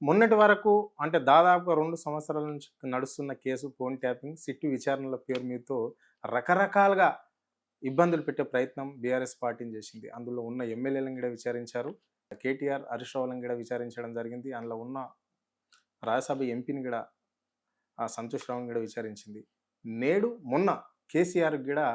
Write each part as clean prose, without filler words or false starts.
మొన్నటి వరకు అంటే దాదాపుగా 2 సంవత్సరాల నుంచి నడుస్తున్న కేసు ఫోన్ ట్యాపింగ్, సిట్టు విచారణల పేరు మీదతో రకరకాలుగా ఇబ్బందులు పెట్టే ప్రయత్నం బీఆర్ఎస్ పార్టీని చేసింది. అందులో ఉన్న ఎమ్మెల్యేలను కూడా విచారించారు. కేటీఆర్, హరీష్ రావులను కూడా విచారించడం జరిగింది. అందులో ఉన్న రాజ్యసభ ఎంపీని కూడా సంతోష్ రావుని కూడా విచారించింది. మొన్న కేసీఆర్‌కి కూడా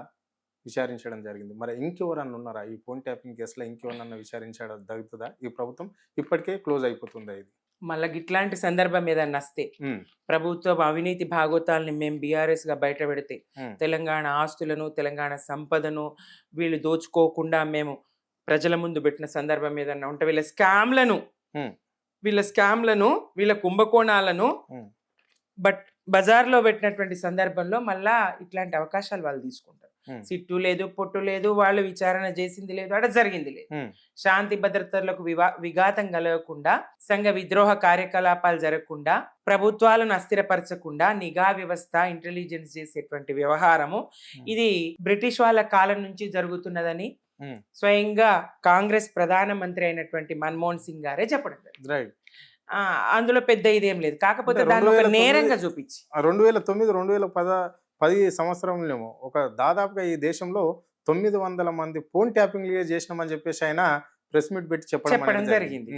విచారించడం జరిగింది. మరి ఇంకెవరన్నా ఉన్నారా? ఈ ఫోన్ ట్యాపింగ్ కేసులో ఇంకెవరినన్నా విచారించడం జరుగుతదా? ఈ ప్రభుత్వం ఇప్పటికే క్లోజ్ అయిపోతుందా ఇది? మళ్ళా గిట్లాంటి సందర్భం ఏదన్నా వస్తే హ్మ్. ప్రభుత్వం అవినీతి భాగోతాల్ని మేము బీఆర్ఎస్గా బయట పెడితే హ్మ్. తెలంగాణ ఆస్తులను, తెలంగాణ సంపదను వీళ్ళు దోచుకోకుండా మేము ప్రజల ముందు పెట్టిన సందర్భం ఏదన్నా ఉంటే హ్మ్. వీళ్ళ స్కామ్లను, వీళ్ళ కుంభకోణాలను హ్మ్. బజార్లో పెట్టినటువంటి సందర్భంలో మళ్ళా ఇట్లాంటి అవకాశాలు వాళ్ళు తీసుకుంటారు. హ్మ్. సిట్టు లేదు, పొట్టు లేదు, వాళ్ళు విచారణ చేసింది లేదు, అక్కడ జరిగింది లేదు. హ్మ్. శాంతి భద్రతలకు విఘాతం కలగకుండా, సంఘ విద్రోహ కార్యకలాపాలు జరగకుండా, ప్రభుత్వాలను అస్థిరపరచకుండా నిఘా వ్యవస్థ, ఇంటెలిజెన్స్ చేసేటువంటి వ్యవహారము ఇది బ్రిటిష్ వాళ్ళ కాలం నుంచి జరుగుతున్నదని స్వయంగా కాంగ్రెస్ ప్రధానమంత్రి అయినటువంటి మన్మోహన్ సింగ్ గారే చెప్పడం జరిగింది. రైట్. అందులో పెద్ద ఇదేం లేదు. కాకపోతే దాన్ని ఒక నేరంగా చూపించి 2009, 2010 సంవత్సరంలో దాదాపుగా ఈ దేశంలో 900 మంది ఫోన్ ట్యాపింగ్ చేసినామని చెప్పేసి ఆయన ప్రెస్ మీట్ పెట్టి చెప్పడం జరిగింది.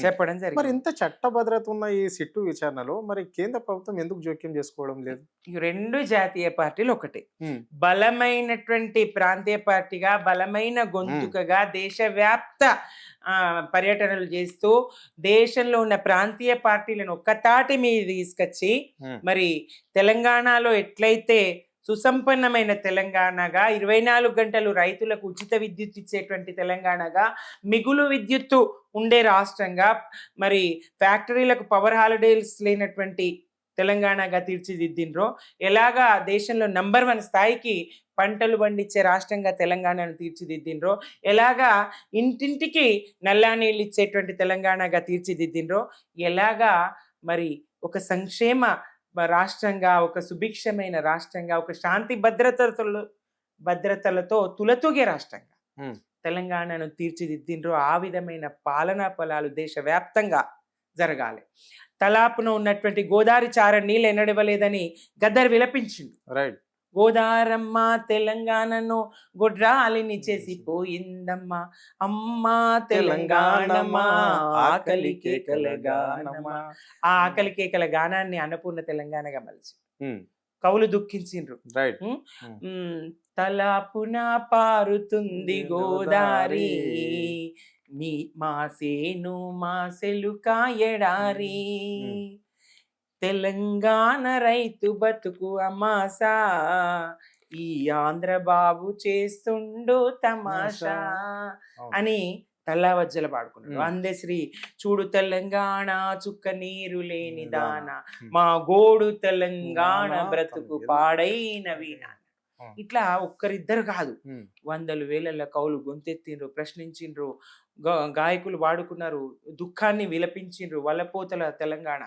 మరి ఇంత చట్టభద్రత ఉన్న ఈ సిట్టు విచారణలో మరి కేంద్ర ప్రభుత్వం ఎందుకు జోక్యం చేసుకోవడం లేదు? రెండు జాతీయ పార్టీలు ఒకటే, బలమైనటువంటి ప్రాంతీయ పార్టీగా, బలమైన గొంతుకగా దేశవ్యాప్త పర్యటనలు చేస్తూ దేశంలో ఉన్న ప్రాంతీయ పార్టీలను ఒక్కతాటి మీద తీసుకొచ్చి మరి తెలంగాణలో ఎట్లయితే సుసంపన్నమైన తెలంగాణగా, 24 గంటలు రైతులకు ఉచిత విద్యుత్ ఇచ్చేటువంటి తెలంగాణగా, మిగులు విద్యుత్తు ఉండే రాష్ట్రంగా, మరి ఫ్యాక్టరీలకు పవర్ హాలిడేస్ లేనటువంటి తెలంగాణగా తీర్చిదిద్దిండ్రో, ఎలాగా దేశంలో నంబర్ 1 స్థాయికి పంటలు పండించే రాష్ట్రంగా తెలంగాణను తీర్చిదిద్దిండ్రో, ఎలాగా ఇంటింటికి నల్లా నీళ్ళు ఇచ్చేటువంటి తెలంగాణగా తీర్చిదిద్దిండ్రో, ఎలాగా మరి ఒక సంక్షేమ రాష్ట్రంగా, ఒక సుభిక్షమైన రాష్ట్రంగా, ఒక శాంతి భద్రతలతో తులతూగే రాష్ట్రంగా తెలంగాణను తీర్చిదిద్దిండ్రో, ఆ విధమైన పాలనా ఫలాలు దేశవ్యాప్తంగా జరగాలి. తలాపున ఉన్నటువంటి గోదావరి చార నీళ్ళు ఎన్నడవలేదని గద్దర్ విలపించిండు. రైట్. గోదారమ్మ తెలంగాణను గొడ్రాలిని చేసిపోయిందమ్మా, అమ్మా తెలంగాణమా ఆకలి కేకల గానమా. ఆ ఆకలి కేకల గానాన్ని అన్నపూర్ణ తెలంగాణగా మలిచి కవులు దుఃఖించిండ్రు. తలాపున పారుతుంది గోదారి, మా సేను మా సెలుకా ఎడారి, తెలంగాణ రైతు బతుకు అమాసా, ఈ ఆంధ్ర బాబు చేస్తుండు తమాషా అని తల్లావజ్జల పాడుకున్నాడు. అందశ్రీ చూడు తెలంగాణ చుక్క నీరు లేని దాన, మా గోడు తెలంగాణ బ్రతుకు పాడైన వీణా. ఇట్లా ఒక్కరిద్దరు కాదు, వందలు వేల కవులు గొంతెత్తిండ్రు, ప్రశ్నించిండ్రు, గాయకులు వాడుకున్నారు, దుఃఖాన్ని విలపించిండ్రు. వలపోతల తెలంగాణ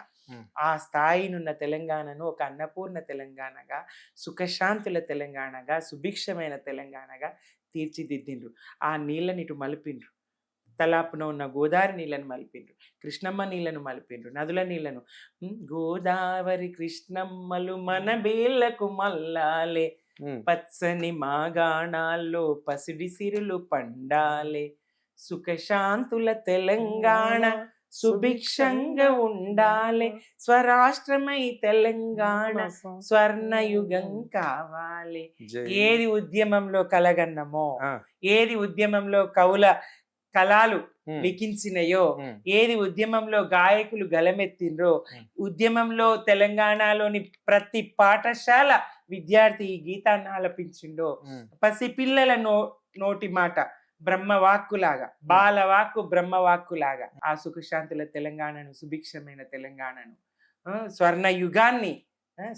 ఆ స్థాయినున్న తెలంగాణను ఒక అన్నపూర్ణ తెలంగాణగా, సుఖశాంతుల తెలంగాణగా, సుభిక్షమైన తెలంగాణగా తీర్చిదిద్దిండ్రు. ఆ నీళ్ళని ఇటు మలిపిండ్రు. తలాపున ఉన్న గోదావరి నీళ్ళను మలిపిండ్రు, కృష్ణమ్మ నీళ్ళను మలిపిండ్రు, నదుల నీళ్ళను. గోదావరి కృష్ణమ్మలు మన బేళ్లకు మల్లాలే, పచ్చని మాగాణాల్లో పసిడి సిరులు పండాలే, సుఖశాంతుల తెలంగాణ సుభిక్షంగా ఉండాలి, స్వరాష్ట్రమై తెలంగాణ స్వర్ణయుగం కావాలి. ఏది ఉద్యమంలో కలగన్నమో, ఏది ఉద్యమంలో కవుల కళలు లిఖించినయో, ఏది ఉద్యమంలో గాయకులు గలమెత్తిండ్రో, ఉద్యమంలో తెలంగాణలోని ప్రతి పాఠశాల విద్యార్థి ఈ గీతాన్ని ఆలపించిండో, పసిపిల్లల నోటి మాట బ్రహ్మవాక్కులాగా, బాలవాక్కు బ్రహ్మవాక్కులాగా ఆ సుఖశాంతుల తెలంగాణను, సుభిక్షమైన తెలంగాణను, స్వర్ణయుగాన్ని,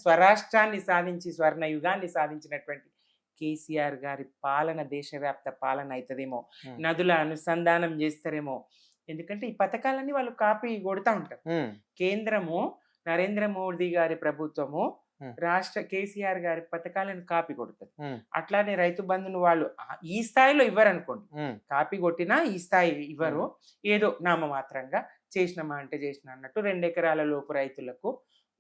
స్వరాష్ట్రాన్ని సాధించి స్వర్ణయుగాన్ని సాధించినటువంటి కేసీఆర్ గారి పాలన దేశవ్యాప్త పాలన అవుతుందేమో, నదుల అనుసంధానం చేస్తారేమో. ఎందుకంటే ఈ పథకాలన్నీ వాళ్ళు కాపీ కొడుతూ ఉంటారు. కేంద్రము, నరేంద్ర మోదీ గారి ప్రభుత్వము రాష్ట్ర కేసీఆర్ గారి పథకాలను కాపీ కొడుతుంది. అట్లానే రైతు బంధును వాళ్ళు ఈ స్థాయిలో ఇవ్వరు అనుకోండి, కాపీ కొట్టినా ఈ స్థాయి ఇవ్వరు, ఏదో నామమాత్రంగా చేసినామా అంటే చేసిన అన్నట్టు 2 ఎకరాల లోపు రైతులకు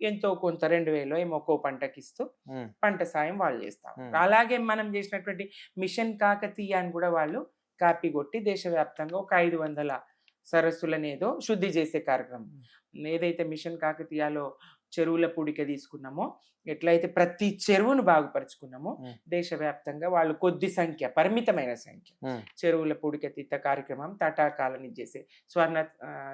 ఎంతో కొంత 2000 ఏమో ఒక్కో పంటకి ఇస్తూ ఉమ్, పంట సాయం వాళ్ళు చేస్తాం. ఉమ్, అలాగే మనం చేసినటువంటి మిషన్ కాకతీయ అని కూడా వాళ్ళు కాపీ కొట్టి దేశవ్యాప్తంగా ఒక 500 సరస్సులనేదో శుద్ధి చేసే కార్యక్రమం. ఏదైతే మిషన్ కాకతీయలో చెరువుల పూడిక తీసుకున్నామో, ఎట్లయితే ప్రతి చెరువును బాగుపరుచుకున్నామో, ఉమ్, దేశవ్యాప్తంగా వాళ్ళు కొద్ది సంఖ్య, పరిమితమైన సంఖ్య ఉమ్, చెరువుల పూడిక తీత కార్యక్రమం తటాకాలని చేసే స్వర్ణ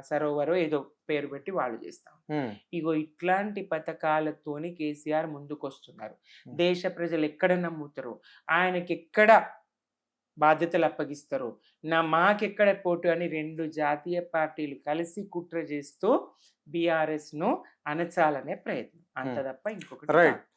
సరోవరు ఏదో పేరు పెట్టి వాళ్ళు చేస్తాం. ఉమ్, ఇగో ఇట్లాంటి పథకాలతోని కేసీఆర్ ముందుకొస్తున్నారు. దేశ ప్రజలు ఎక్కడ నమ్ముతారో, ఆయనకి ఎక్కడ బాధ్యతలు అప్పగిస్తారు, మాకెక్కడ పోటు అని 2 జాతీయ పార్టీలు కలిసి కుట్ర చేస్తూ బీఆర్ఎస్ ను అణచాలనే ప్రయత్నం, అంత తప్ప ఇంకొకటి రైట్. కాదు.